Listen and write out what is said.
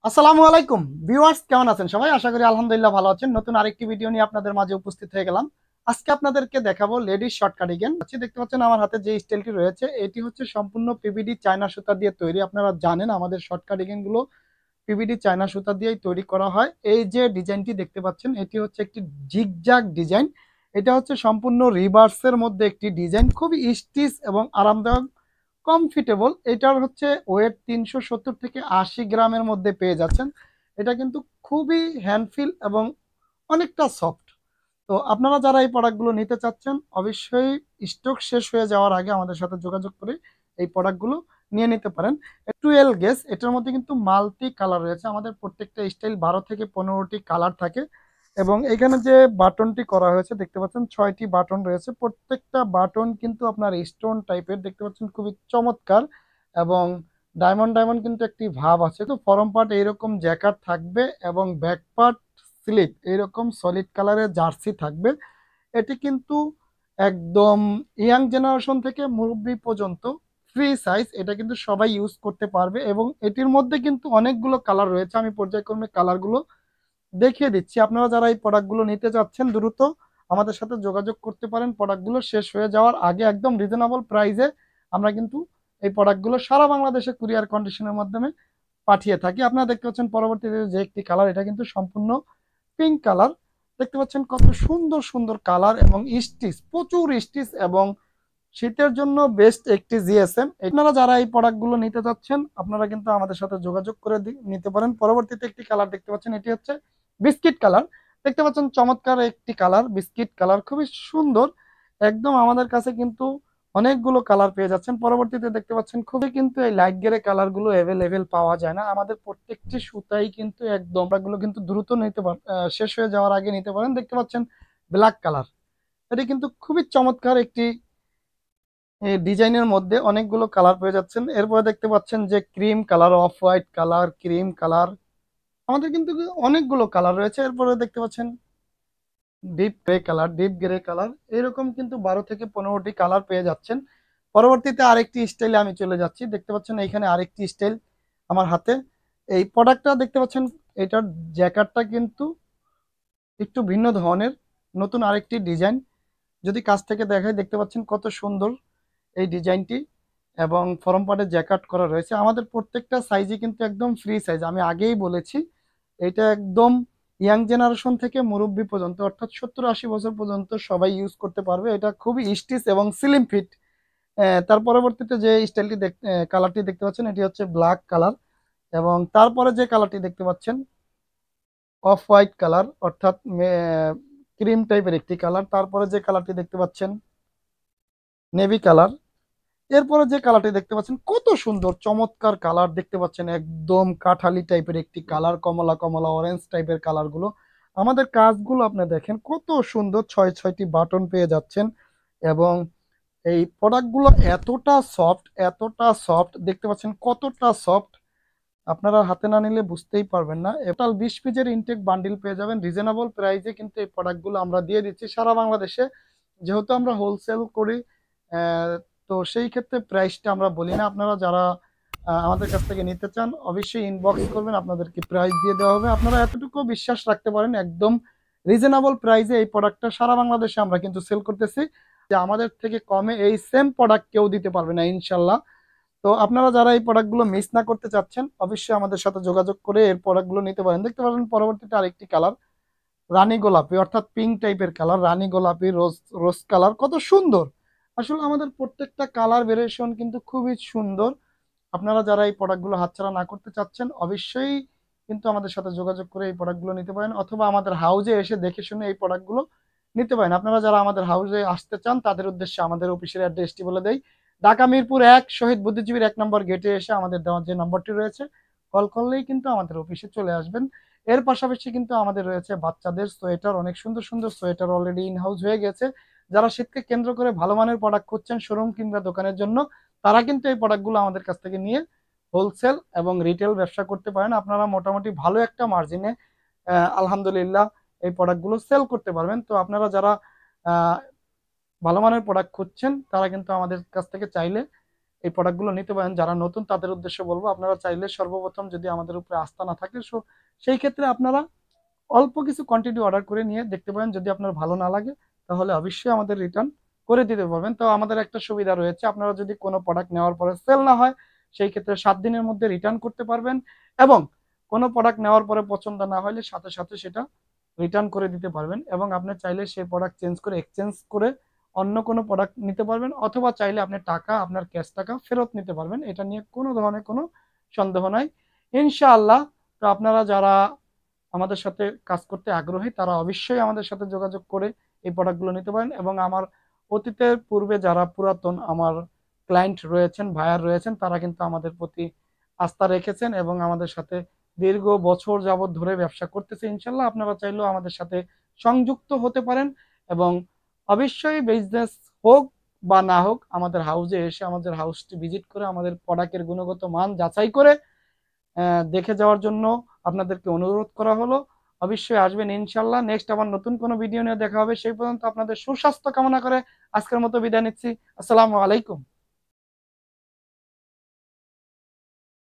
আসসালামু আলাইকুম ভিউয়ার্স, কেমন আছেন সবাই? আশা করি আলহামদুলিল্লাহ ভালো আছেন। নতুন আরেকটি ভিডিও নিয়ে আপনাদের মাঝে উপস্থিত হয়ে গেলাম। আজকে আপনাদেরকে দেখাবো লেডিস শর্ট কার্ডিগান। দেখতে পাচ্ছেন আমার হাতে যে স্টাইলটি রয়েছে এটি হচ্ছে সম্পূর্ণ পিভিডি চায়না সুতা দিয়ে তৈরি। আপনারা জানেন আমাদের শর্ট কার্ডিগান গুলো পিভিডি চায়না সুতা দিয়েই তৈরি করা হয়। এই যে ডিজাইনটি দেখতে পাচ্ছেন এটি হচ্ছে একটি জিগজ্যাগ ডিজাইন। এটা হচ্ছে সম্পূর্ণ রিভার্সের মধ্যে একটি ডিজাইন, খুবই স্টিচ এবং আরামদায়ক, কমফিটেবল। এটার হচ্ছে ওয়েট 370 থেকে 80 গ্রামের মধ্যে পেয়ে যাচ্ছেন। এটা কিন্তু খুবই হ্যান্ডফিল এবং অনেকটা সফট। তো আপনারা যারা এই প্রোডাক্টগুলো নিতে চাচ্ছেন অবশ্যই স্টক শেষ হয়ে যাওয়ার আগে আমাদের সাথে যোগাযোগ করে এই প্রোডাক্টগুলো নিয়ে নিতে পারেন। 12 গেজ, এটার মধ্যে কিন্তু মাল্টি কালার রয়েছে। আমাদের প্রত্যেকটা স্টাইল 12 থেকে 15টি কালার থাকে এবং এখানে যে বাটনটি করা হয়েছে দেখতে পাচ্ছেন 6টি বাটন রয়েছে। প্রত্যেকটা বাটন কিন্তু আপনার স্টোন টাইপের দেখতে পাচ্ছেন, খুবই চমৎকার এবং ডায়মন্ড ডায়মন্ড কিন্তু একটি ভাব আছে। তো ফরম পার্ট এইরকম জ্যাকার থাকবে এবং ব্যাক পার্ট স্লিপ এইরকম সলিড কালারের জার্সি থাকবে। এটি কিন্তু একদম ইয়াং জেনারেশন থেকে মুরব্বি পর্যন্ত ফ্রি সাইজ, এটা কিন্তু সবাই ইউজ করতে পারবে এবং এটির মধ্যে কিন্তু অনেকগুলো কালার রয়েছে। আমি পর্যায়ক্রমে কালারগুলো দেখিয়ে দিচ্ছি। আপনারা যারা এই প্রোডাক্টগুলো নিতে চাচ্ছেন দ্রুত আমাদের সাথে যোগাযোগ করতে পারেন। প্রোডাক্টগুলো শেষ হয়ে যাওয়ার আগে একদম রিজনেবল প্রাইসে আমরা কিন্তু এই প্রোডাক্টগুলো সারা বাংলাদেশে কুরিয়ার কন্ডিশনের মাধ্যমে পাঠিয়ে থাকি। আপনারা দেখতে পাচ্ছেন পরবর্তীতে যে একটি কালার, এটা কিন্তু সম্পূর্ণ পিঙ্ক কালার। দেখতে পাচ্ছেন কত সুন্দর সুন্দর কালার এবং স্টিচ, প্রচুর স্টিচ এবং শীতের জন্য বেস্ট একটি জিএসএম। আপনারা যারা এই প্রোডাক্টগুলো নিতে চাচ্ছেন আপনারা কিন্তু আমাদের সাথে যোগাযোগ করে নিতে পারেন। পরবর্তীতে একটি কালার দেখতে পাচ্ছেন, এটি হচ্ছে বিস্কিট কালার। দেখতে পাচ্ছেন চমৎকার একটি কালার, বিস্কিট কালার, খুবই সুন্দর। একদম আমাদের কাছে কিন্তু অনেকগুলো কালার পেয়ে যাচ্ছেন। পরবর্তীতে দেখতে পাচ্ছেন খুবই কিন্তু এই লাইট গ্রে কালার গুলো অ্যাভেলেবেল পাওয়া যায় না। আমাদের প্রত্যেকটি সুতাই কিন্তু একদম গুলো কিন্তু দ্রুত নিতে পারেন, শেষ হয়ে যাওয়ার আগে নিতে পারেন। দেখতে পাচ্ছেন ব্ল্যাক কালার, এটি কিন্তু খুবই চমৎকার একটি এই ডিজাইনের মধ্যে অনেকগুলো কালার পেয়ে যাচ্ছেন। এরপরে দেখতে পাচ্ছেন যে cream colour, off white colour, cream colour, আমাদের কিন্তু অনেকগুলো কালার রয়েছে। এরপরে দেখতে পাচ্ছেন deep grey colour, deep grey colour, এরকম কিন্তু 12 থেকে 15টি কালার পেয়ে যাচ্ছেন। পরবর্তীতে আরেকটি স্টাইলে আমি চলে যাচ্ছি। দেখতে পাচ্ছেন এইখানে আরেকটি স্টাইল আমার হাতে। এই প্রোডাক্টটা দেখতে পাচ্ছেন, এটার জ্যাকেটটা কিন্তু একটু ভিন্ন ধরনের, নতুন আরেকটি ডিজাইন। যদি কাছ থেকে দেখাই দেখতে পাচ্ছেন কত সুন্দর এই ডিজাইনটি এবং ফরম পার্টের জ্যাকেট করা রয়েছে। আমাদের প্রত্যেকটা সাইজই কিন্তু একদম ফ্রি সাইজ, আমি আগেই বলেছি। এটা একদম ইয়াং জেনারেশন থেকে মুরব্বি পর্যন্ত অর্থাৎ 70-80 বছর পর্যন্ত সবাই ইউজ করতে পারবে। এটা খুবই স্টিচ এবং স্লিম ফিট। তার পরবর্তীতে যে স্টাইলটি কালারটি দেখতে পাচ্ছেন এটি হচ্ছে ব্ল্যাক কালার এবং তারপরে যে কালারটি দেখতে পাচ্ছেন অফ হোয়াইট কালার অর্থাৎ ক্রিম টাইপের একটি কালার। তারপরে যে কালারটি দেখতে পাচ্ছেন নেভি কালার। এরপরে যে কালারটি দেখতে পাচ্ছেন কত সুন্দর চমৎকার কালার, দেখতে পাচ্ছেন একদম কাঠালি টাইপের একটি কালার, কমলা কমলা অরেঞ্জ টাইপের কালারগুলো। আমাদের কাজগুলো আপনি দেখেন কত সুন্দর, 6টি বাটন পেয়ে যাচ্ছেন এবং এই প্রোডাক্টগুলো এতটা সফট, এতটা সফট, দেখতে পাচ্ছেন কতটা সফট, আপনারা হাতে না নিলে বুঝতেই পারবেন না। টোটাল 20 পিসের ইনটেক বান্ডিল পেয়ে যাবেন রিজনেবল প্রাইসে। কিন্তু এই প্রোডাক্টগুলো আমরা দিয়ে দিচ্ছি সারা বাংলাদেশে, যেহেতু আমরা হোলসেল করি। তো সেই ক্ষেত্রে প্রাইসটা আমরা বলি না। আপনারা যারা আমাদের কাছ থেকে নিতে চান অবশ্যই ইনবক্স করবেন, আপনাদেরকে প্রাইস দিয়ে দেওয়া হবে। আপনারা এতটুকু বিশ্বাস রাখতে পারেন একদম রিজনেবল প্রাইসে এই প্রোডাক্টটা সারা বাংলাদেশে আমরা কিন্তু সেল করতেছি, যে আমাদের থেকে কমে এই সেম প্রোডাক্ট কেউ দিতে পারবে না ইনশাল্লাহ। তো আপনারা যারা এই প্রোডাক্টগুলো মিস না করতে চাচ্ছেন অবশ্যই আমাদের সাথে যোগাযোগ করে এর প্রোডাক্টগুলো নিতে পারেন। দেখতে পারেন পরবর্তীতে আরেকটি কালার রানী গোলাপি অর্থাৎ পিঙ্ক টাইপের কালার, রানী গোলাপি, রোজ রোজ কালার, কত সুন্দর। আসলে আমাদের প্রত্যেকটা কালার ভেরিয়েশন কিন্তু খুবই সুন্দর। আপনারা যারা এই প্রোডাক্টগুলো হাতছাড়া না করতে চাচ্ছেন অবশ্যই কিন্তু আমাদের সাথে যোগাযোগ করে এই প্রোডাক্টগুলো নিতে পারেন অথবা আমাদের হাউজে এসে দেখে শুনে এই প্রোডাক্টগুলো নিতে পারেন। আপনারা যারা আমাদের হাউজে আসতে চান তাদের উদ্দেশ্যে আমাদের অফিসের অ্যাড্রেসটি বলে দেই। ঢাকা মিরপুর 1 শহীদ বুদ্ধিজীবীর 1 নম্বর গেটে এসে আমাদের দেওয়ার যে নম্বরটি রয়েছে কল করলেই কিন্তু আমাদের অফিসে চলে আসবেন। এর পাশাপাশি কিন্তু আমাদের রয়েছে বাচ্চাদের সোয়েটার, অনেক সুন্দর সুন্দর সোয়েটার অলরেডি ইন হাউস হয়ে গেছে। যারা শীতকে কেন্দ্র করে ভালো মানের প্রোডাক্ট খুঁজছেন শোরুম কিংবা দোকানের জন্য, তারা কিন্তু এই প্রোডাক্টগুলো আমাদের কাছ থেকে নিয়ে হোলসেল এবং রিটেল ব্যবসা করতে পারেন। আপনারা মোটামুটি ভালো একটা মার্জিনে আলহামদুলিল্লাহ এই প্রোডাক্টগুলো সেল করতে পারবেন। তো আপনারা যারা আহ, ভালো মানের প্রোডাক্ট খুঁজছেন তারা কিন্তু আমাদের কাছ থেকে চাইলে এই প্রোডাক্টগুলো নিতে পারেন। যারা নতুন তাদের উদ্দেশ্যে বলবো, আপনারা চাইলে সর্বপ্রথম যদি আমাদের উপরে আস্থা না থাকে সেই ক্ষেত্রে আপনারা অল্প কিছু কোয়ান্টিটি অর্ডার করে নিয়ে দেখতে পারেন। যদি আপনার ভালো না লাগে তাহলে অবশ্যই আমাদের রিটার্ন করে দিতে পারবেন। তো আমাদের একটা সুবিধা রয়েছে, আপনারা যদি কোনো প্রোডাক্ট নেওয়ার পরে সেল না হয় সেই ক্ষেত্রে 7 দিনের মধ্যে রিটার্ন করতে পারবেন, এবং কোনো প্রোডাক্ট নেওয়ার পরে পছন্দ না হলে সাথে সাথে সেটা রিটার্ন করে দিতে পারবেন, এবং আপনি চাইলে সেই প্রোডাক্ট চেঞ্জ করে এক্সচেঞ্জ করে অন্য কোনো প্রোডাক্ট নিতে পারবেন, অথবা চাইলে আপনি টাকা, আপনার ক্যাশ টাকা ফেরত নিতে পারবেন। এটা নিয়ে কোনো ধরনের কোনো সন্দেহ নাই ইনশাআল্লাহ। তো আপনারা যারা আমাদের সাথে কাজ করতে আগ্রহী তারা অবশ্যই আমাদের সাথে যোগাযোগ করে এই প্রোডাক্টগুলো নিতে পারেন। এবং আমার অতীতের পূর্বে যারা পুরাতন আমার ক্লায়েন্ট রয়েছেন, ভাইয়ার রয়েছেন, তারা কিন্তু আমাদের প্রতি আস্থা রেখেছেন এবং আমাদের সাথে দীর্ঘ বছর যাবৎ ধরে ব্যবসা করতেছে। ইনশাল্লাহ আপনারা চাইলেও আমাদের সাথে সংযুক্ত হতে পারেন, এবং অবশ্যই বিজনেস হোক বা না হোক আমাদের হাউসে এসে আমাদের হাউসটি ভিজিট করে আমাদের প্রোডাক্টের গুণগত মান যাচাই করে দেখে যাওয়ার জন্য আপনাদেরকে অনুরোধ করা হলো। অবশ্যই আসবেন ইনশাল্লাহ। নেক্সট আবার নতুন কোনো ভিডিও নিয়ে দেখা হবে। সেই পর্যন্ত আপনাদের সুস্বাস্থ্য কামনা করে আজকের মতো বিদায় নিচ্ছি। আসসালামু আলাইকুম।